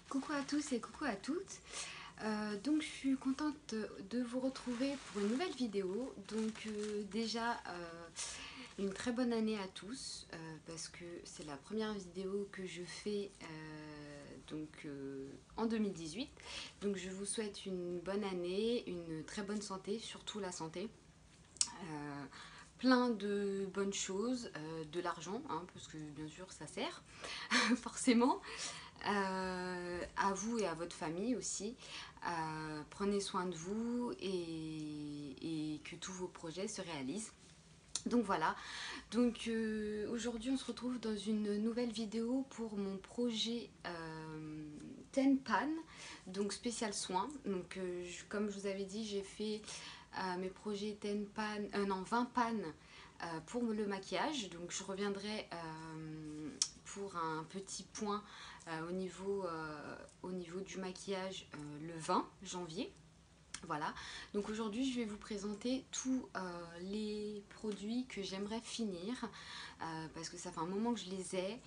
Coucou à tous et coucou à toutes. Donc je suis contente de vous retrouver pour une nouvelle vidéo. Donc déjà une très bonne année à tous parce que c'est la première vidéo que je fais en 2018. Donc je vous souhaite une bonne année, une très bonne santé, surtout la santé. Plein de bonnes choses, de l'argent, hein, parce que bien sûr ça sert forcément. À vous et à votre famille aussi. Prenez soin de vous et que tous vos projets se réalisent. Donc voilà, donc aujourd'hui on se retrouve dans une nouvelle vidéo pour mon projet Tenpan, donc spécial soin. Donc comme je vous avais dit, j'ai fait mes projets Tenpan, non 20 pannes pour le maquillage. Donc je reviendrai pour un petit point au niveau du maquillage le 20 janvier. Voilà, donc aujourd'hui je vais vous présenter tous les produits que j'aimerais finir parce que ça fait un moment que je les ai.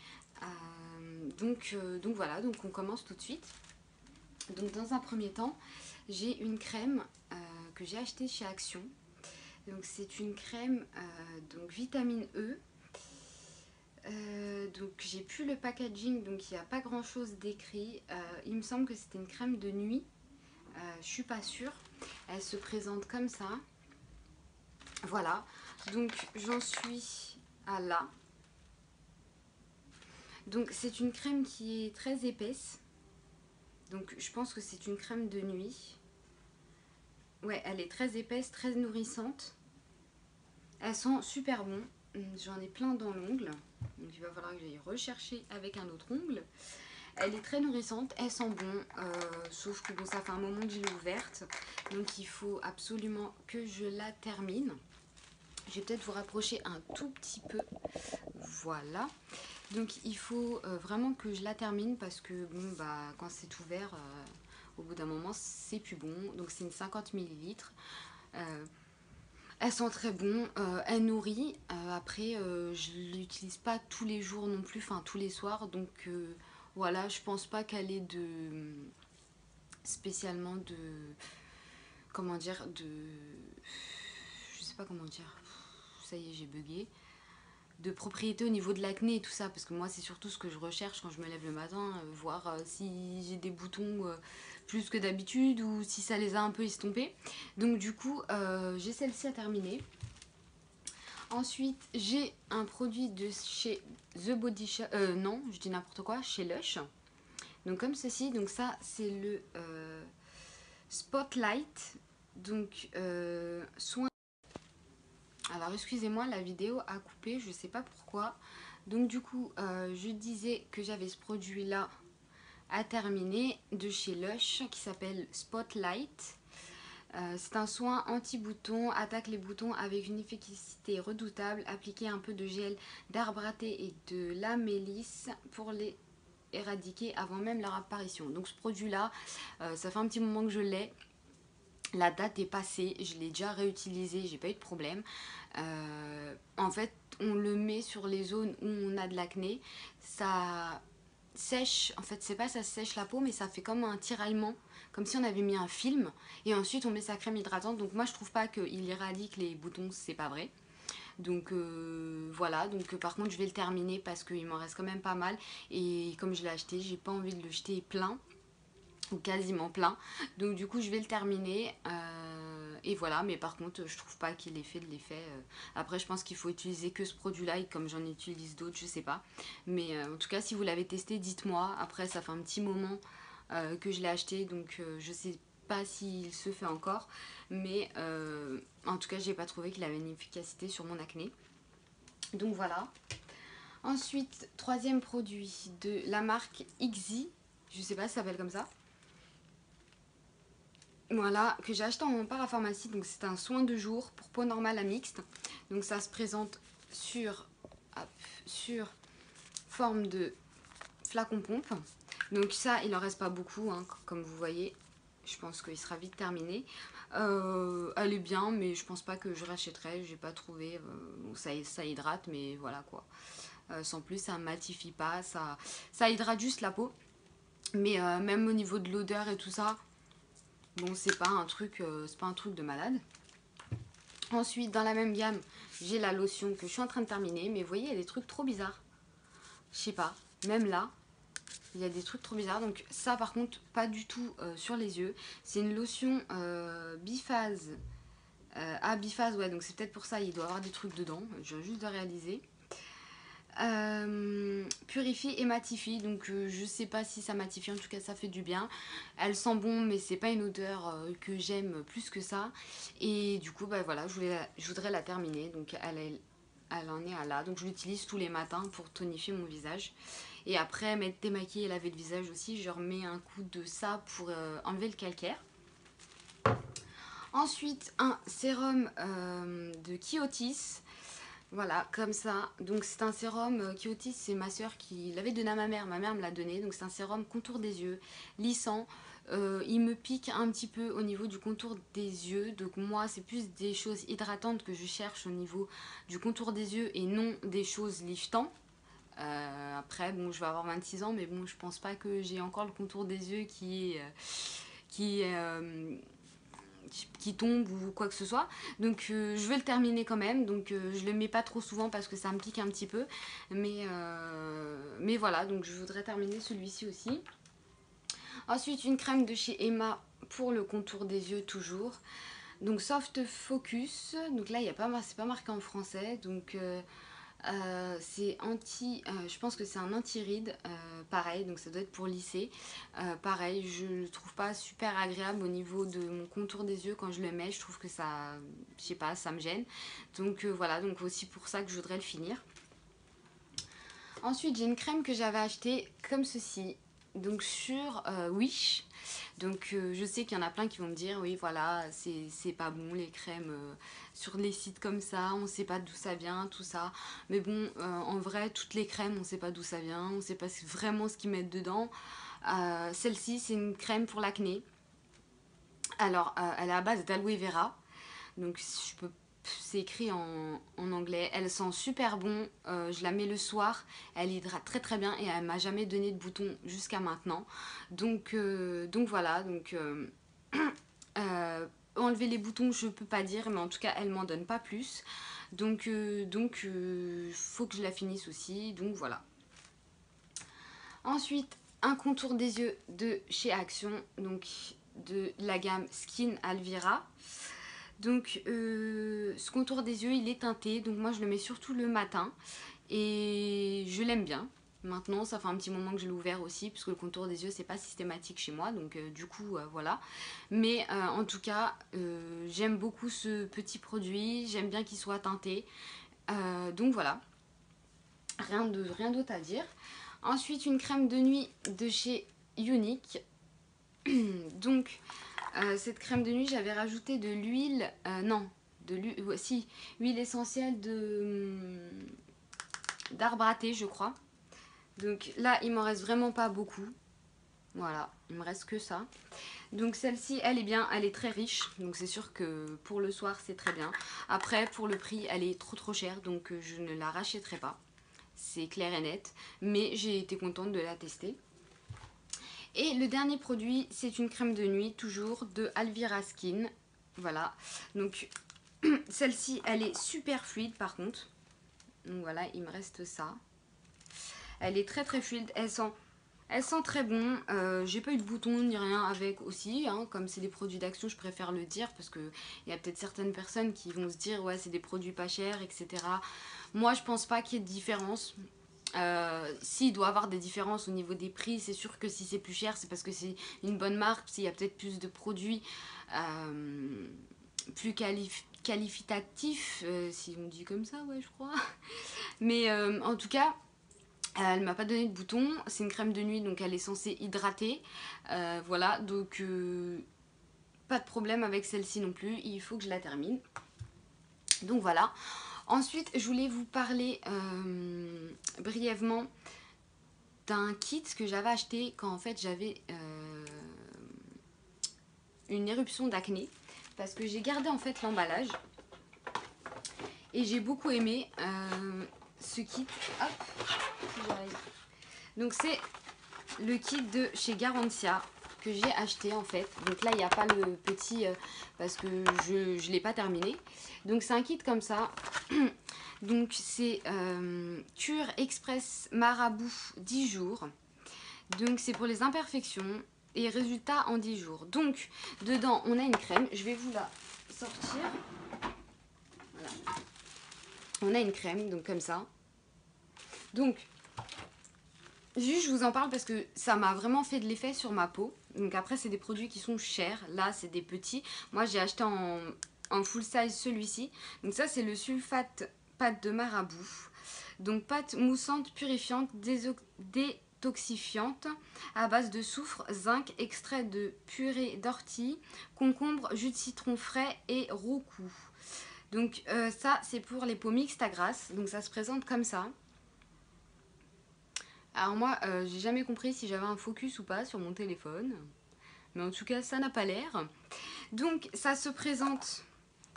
Donc voilà, donc on commence tout de suite. Donc dans un premier temps, j'ai une crème que j'ai achetée chez Action. Donc c'est une crème donc vitamine E. Donc j'ai plus le packaging, donc il n'y a pas grand chose d'écrit. Il me semble que c'était une crème de nuit. Je suis pas sûre. Elle se présente comme ça. Voilà. Donc j'en suis à là. Donc c'est une crème qui est très épaisse. Donc je pense que c'est une crème de nuit. Ouais, elle est très épaisse, très nourrissante. Elle sent super bon. J'en ai plein dans l'ongle. Donc il va falloir que j'aille rechercher avec un autre ongle. Elle est très nourrissante, elle sent bon, sauf que bon, ça fait un moment que je l'ai ouverte, donc il faut absolument que je la termine. Je vais peut-être vous rapprocher un tout petit peu, voilà. Donc il faut vraiment que je la termine parce que bon, bah, quand c'est ouvert, au bout d'un moment, c'est plus bon. Donc c'est une 50 millilitres. Elle sent très bon, elle nourrit. Après, je ne l'utilise pas tous les jours non plus, enfin tous les soirs, donc voilà, je pense pas qu'elle ait spécialement de, comment dire, je sais pas comment dire, ça y est, j'ai bugué, de propriété au niveau de l'acné et tout ça, parce que moi c'est surtout ce que je recherche quand je me lève le matin, voir si j'ai des boutons plus que d'habitude ou si ça les a un peu estompés. Donc du coup, j'ai celle-ci à terminer. Ensuite, j'ai un produit de chez The Body Shop, non, je dis n'importe quoi, chez Lush. Donc comme ceci, donc ça c'est le Spotlight, donc soin. Alors excusez-moi, la vidéo a coupé, je sais pas pourquoi. Donc du coup, je disais que j'avais ce produit là à terminer de chez Lush qui s'appelle Spotlight. C'est un soin anti-boutons, attaque les boutons avec une efficacité redoutable. Appliquez un peu de gel d'arbre à thé et de la mélisse pour les éradiquer avant même leur apparition. Donc ce produit là, ça fait un petit moment que je l'ai. La date est passée, je l'ai déjà réutilisé, j'ai pas eu de problème. En fait, on le met sur les zones où on a de l'acné. Ça sèche, en fait, c'est pas ça sèche la peau, mais ça fait comme un tiraillement, comme si on avait mis un film. Et ensuite, on met sa crème hydratante. Donc, moi, je trouve pas qu'il éradique les boutons, c'est pas vrai. Donc voilà, donc par contre je vais le terminer parce qu'il m'en reste quand même pas mal. Et comme je l'ai acheté, j'ai pas envie de le jeter plein ou quasiment plein. Donc du coup je vais le terminer. Et voilà, mais par contre je trouve pas qu'il ait fait de l'effet. Après je pense qu'il faut utiliser que ce produit là et comme j'en utilise d'autres, je sais pas. Mais en tout cas si vous l'avez testé, dites-moi. Après ça fait un petit moment que je l'ai acheté, donc je sais pas s'il se fait encore. Mais en tout cas j'ai pas trouvé qu'il avait une efficacité sur mon acné. Donc voilà. Ensuite, troisième produit de la marque XY, je sais pas si ça s'appelle comme ça. Voilà, que j'ai acheté en parapharmacie, donc c'est un soin de jour pour peau normale à mixte. Donc ça se présente sur, hop, sur forme de flacon pompe. Donc ça, il en reste pas beaucoup, hein, comme vous voyez. Je pense qu'il sera vite terminé. Elle est bien, mais je pense pas que je rachèterai. J'ai pas trouvé. Bon, ça hydrate, mais voilà quoi. Sans plus, ça matifie pas, ça hydrate juste la peau. Mais même au niveau de l'odeur et tout ça, bon, c'est pas un truc de malade. Ensuite, dans la même gamme, j'ai la lotion que je suis en train de terminer. Mais vous voyez, il y a des trucs trop bizarres. Je sais pas, même là, il y a des trucs trop bizarres. Donc ça, par contre, pas du tout sur les yeux. C'est une lotion biphase. Biphase, ouais, donc c'est peut-être pour ça, il doit y avoir des trucs dedans. Je viens juste de réaliser. Purifie et matifie, donc je sais pas si ça matifie, en tout cas ça fait du bien. Elle sent bon, mais c'est pas une odeur que j'aime plus que ça. Et du coup, bah voilà, je voudrais la terminer. Donc elle en est à là, donc je l'utilise tous les matins pour tonifier mon visage. Et après, m'être démaquillée et laver le visage aussi, je remets un coup de ça pour enlever le calcaire. Ensuite, un sérum de Kiotis. Voilà, comme ça. Donc c'est un sérum Kiotis, c'est ma soeur qui l'avait donné à ma mère. Ma mère me l'a donné. Donc c'est un sérum contour des yeux, lissant. Il me pique un petit peu au niveau du contour des yeux. Donc moi, c'est plus des choses hydratantes que je cherche au niveau du contour des yeux et non des choses liftantes. Après, bon, je vais avoir 26 ans, mais bon, je pense pas que j'ai encore le contour des yeux qui tombe ou quoi que ce soit. Donc je vais le terminer quand même. Donc je le mets pas trop souvent parce que ça me pique un petit peu. Mais voilà, donc je voudrais terminer celui-ci aussi. Ensuite, une crème de chez Emma pour le contour des yeux toujours. Donc Soft Focus. Donc là, c'est pas marqué en français. Donc c'est je pense que c'est un anti-ride, pareil, donc ça doit être pour lisser. Pareil, je le trouve pas super agréable au niveau de mon contour des yeux quand je le mets. Je trouve que ça, je sais pas, ça me gêne. Donc voilà, donc aussi pour ça que je voudrais le finir. Ensuite, j'ai une crème que j'avais achetée comme ceci, donc sur Wish. Donc je sais qu'il y en a plein qui vont me dire oui voilà c'est pas bon les crèmes sur les sites comme ça, on sait pas d'où ça vient, tout ça. Mais bon en vrai toutes les crèmes on sait pas d'où ça vient, on sait pas vraiment ce qu'ils mettent dedans. Celle-ci c'est une crème pour l'acné. Alors elle est à base d'aloe vera. Donc c'est écrit en anglais. Elle sent super bon. Je la mets le soir. Elle hydrate très très bien et elle m'a jamais donné de boutons jusqu'à maintenant. Donc voilà. Donc enlever les boutons, je peux pas dire, mais en tout cas, elle m'en donne pas plus. Donc faut que je la finisse aussi. Donc voilà. Ensuite, un contour des yeux de chez Action. Donc de la gamme Skin Alvira. Donc ce contour des yeux il est teinté, donc moi je le mets surtout le matin et je l'aime bien. Maintenant ça fait un petit moment que je l'ai ouvert aussi puisque le contour des yeux c'est pas systématique chez moi, donc du coup voilà. Mais en tout cas j'aime beaucoup ce petit produit, j'aime bien qu'il soit teinté. Donc voilà, rien d'autre à dire. Ensuite une crème de nuit de chez Unique. Donc cette crème de nuit, j'avais rajouté de l'huile, huile essentielle d'arbre à thé, je crois. Donc là, il m'en reste vraiment pas beaucoup. Voilà, il me reste que ça. Donc celle-ci, elle est bien, elle est très riche. Donc c'est sûr que pour le soir, c'est très bien. Après, pour le prix, elle est trop chère, donc je ne la rachèterai pas. C'est clair et net. Mais j'ai été contente de la tester. Et le dernier produit, c'est une crème de nuit, toujours de Alvira Skin. Voilà, donc celle-ci, elle est super fluide par contre. Donc voilà, il me reste ça. Elle est très fluide, elle sent très bon. J'ai pas eu de boutons ni rien avec aussi, hein. Comme c'est des produits d'Action, je préfère le dire parce que il y a peut-être certaines personnes qui vont se dire ouais c'est des produits pas chers, etc. Moi je pense pas qu'il y ait de différence. S'il doit y avoir des différences au niveau des prix, c'est sûr que si c'est plus cher, c'est parce que c'est une bonne marque, s'il y a peut-être plus de produits plus qualitatifs, si on dit comme ça, ouais, je crois. Mais en tout cas, elle m'a pas donné de boutons. C'est une crème de nuit, donc elle est censée hydrater. Voilà, donc pas de problème avec celle-ci non plus. Il faut que je la termine. Donc voilà. Ensuite, je voulais vous parler brièvement d'un kit que j'avais acheté quand en fait j'avais une éruption d'acné. Parce que j'ai gardé en fait l'emballage. Et j'ai beaucoup aimé ce kit. Hop, si j'arrive. Donc c'est le kit de chez Garantia que j'ai acheté en fait. Donc là il n'y a pas le petit parce que je ne l'ai pas terminé. Donc c'est un kit comme ça. Donc c'est Cure Express Marabout 10 jours. Donc c'est pour les imperfections et résultat en 10 jours. Donc dedans on a une crème. Je vais vous la sortir. Voilà. On a une crème donc comme ça. Donc juste je vous en parle parce que ça m'a vraiment fait de l'effet sur ma peau. Donc après c'est des produits qui sont chers. Là c'est des petits. Moi j'ai acheté en full size celui-ci. Donc ça c'est le sulfate pâte de Marabout. Donc pâte moussante, purifiante, détoxifiante à base de soufre, zinc, extrait de purée d'ortie, concombre, jus de citron frais et roucou. Donc ça c'est pour les peaux mixtes à grasse. Donc ça se présente comme ça. Alors moi, j'ai jamais compris si j'avais un focus ou pas sur mon téléphone. Mais en tout cas, ça n'a pas l'air. Donc, ça se présente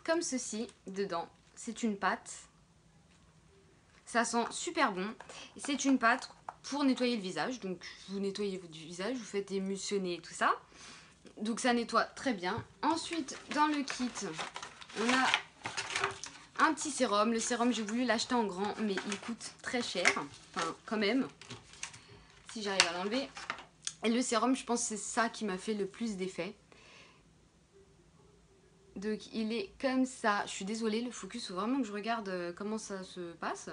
comme ceci, dedans. C'est une pâte. Ça sent super bon. C'est une pâte pour nettoyer le visage. Donc, vous nettoyez votre visage, vous faites émulsionner tout ça. Donc, ça nettoie très bien. Ensuite, dans le kit, on a un petit sérum. Le sérum, j'ai voulu l'acheter en grand, mais il coûte très cher. Enfin, quand même. Si j'arrive à l'enlever. Et le sérum, je pense que c'est ça qui m'a fait le plus d'effet. Donc il est comme ça. Je suis désolée, le focus, faut vraiment que je regarde comment ça se passe.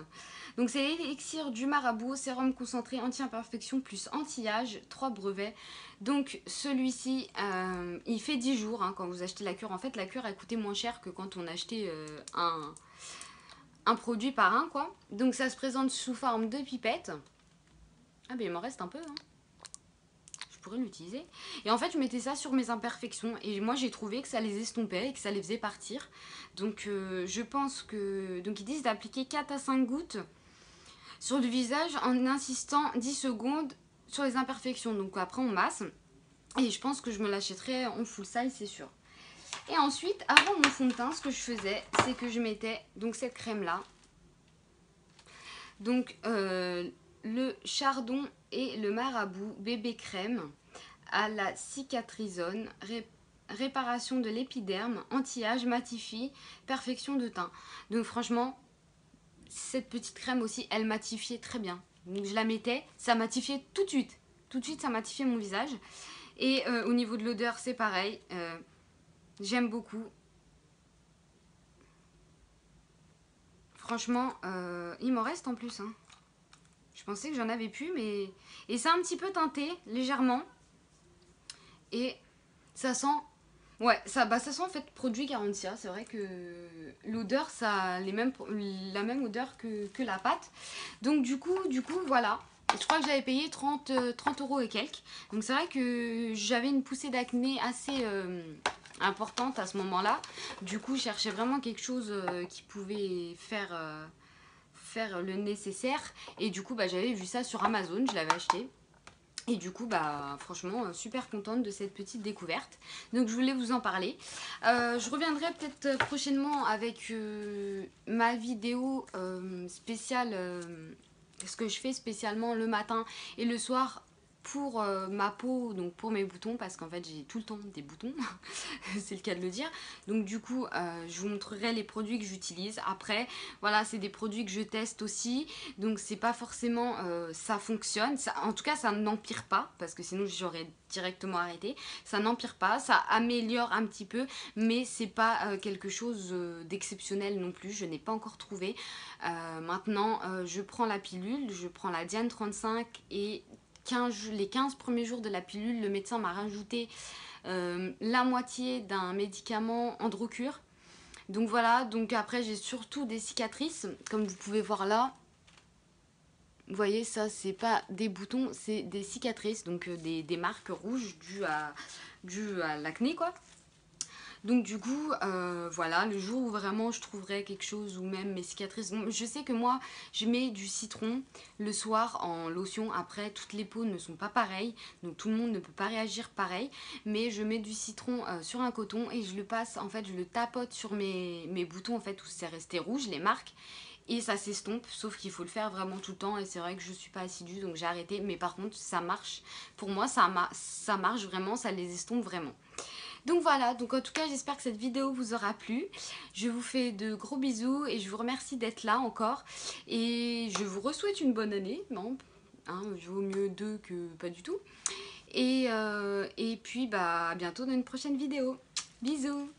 Donc c'est l'élixir du Marabout, sérum concentré anti-imperfection plus anti-âge, 3 brevets. Donc celui-ci, il fait 10 jours hein, quand vous achetez la cure. En fait, la cure, elle coûtait moins cher que quand on achetait un produit par un, quoi. Donc ça se présente sous forme de pipette. Ah ben il m'en reste un peu, hein. Je pourrais l'utiliser. Et en fait, je mettais ça sur mes imperfections. Et moi, j'ai trouvé que ça les estompait et que ça les faisait partir. Donc, je pense que... Donc, ils disent d'appliquer 4 à 5 gouttes sur le visage en insistant 10 secondes sur les imperfections. Donc, après, on masse. Et je pense que je me l'achèterai en full size, c'est sûr. Et ensuite, avant mon fond de teint, ce que je faisais, c'est que je mettais donc cette crème-là. Donc, le Chardon et le Marabout bébé crème à la cicatrisone, réparation de l'épiderme, anti-âge, matifie, perfection de teint. Donc franchement, cette petite crème aussi, elle matifiait très bien. Donc je la mettais, ça matifiait tout de suite. Tout de suite, ça matifiait mon visage. Et au niveau de l'odeur, c'est pareil. J'aime beaucoup. Franchement, il m'en reste en plus, hein. Je pensais que j'en avais plus, mais... Et c'est un petit peu teinté, légèrement. Et ça sent... Ouais, ça sent en fait produit Garantia. C'est vrai que l'odeur, ça a la même odeur que la pâte. Donc du coup, voilà. Je crois que j'avais payé 30 € et quelques. Donc c'est vrai que j'avais une poussée d'acné assez importante à ce moment-là. Du coup, je cherchais vraiment quelque chose qui pouvait faire le nécessaire. Et du coup, j'avais vu ça sur Amazon, je l'avais acheté. Et du coup, franchement, super contente de cette petite découverte. Donc, je voulais vous en parler. Je reviendrai peut-être prochainement avec ma vidéo spéciale, ce que je fais spécialement le matin et le soir pour ma peau, donc pour mes boutons, parce qu'en fait j'ai tout le temps des boutons, c'est le cas de le dire. Donc du coup, je vous montrerai les produits que j'utilise. Après, voilà, c'est des produits que je teste aussi, donc c'est pas forcément ça fonctionne. Ça, en tout cas, ça n'empire pas, parce que sinon j'aurais directement arrêté. Ça n'empire pas, ça améliore un petit peu, mais c'est pas quelque chose d'exceptionnel non plus. Je n'ai pas encore trouvé. Maintenant, je prends la pilule, je prends la Diane 35 et les 15 premiers jours de la pilule, le médecin m'a rajouté la moitié d'un médicament Androcure. Donc voilà, donc après j'ai surtout des cicatrices, comme vous pouvez voir là. Vous voyez, ça c'est pas des boutons, c'est des cicatrices, donc des marques rouges dues à l'acné quoi. Donc du coup, voilà, le jour où vraiment je trouverai quelque chose ou même mes cicatrices. Bon, je sais que moi, je mets du citron le soir en lotion. Après, toutes les peaux ne sont pas pareilles, donc tout le monde ne peut pas réagir pareil. Mais je mets du citron sur un coton et je le passe, en fait, je le tapote sur mes boutons, en fait, où c'est resté rouge, les marques. et ça s'estompe, sauf qu'il faut le faire vraiment tout le temps et c'est vrai que je suis pas assidue donc j'ai arrêté, mais par contre ça marche, pour moi ça marche vraiment, ça les estompe vraiment. Donc voilà, donc en tout cas j'espère que cette vidéo vous aura plu. Je vous fais de gros bisous et je vous remercie d'être là encore. Et je vous re-souhaite une bonne année. Non, hein, vaut mieux 2 que pas du tout. Et puis bah à bientôt dans une prochaine vidéo. Bisous.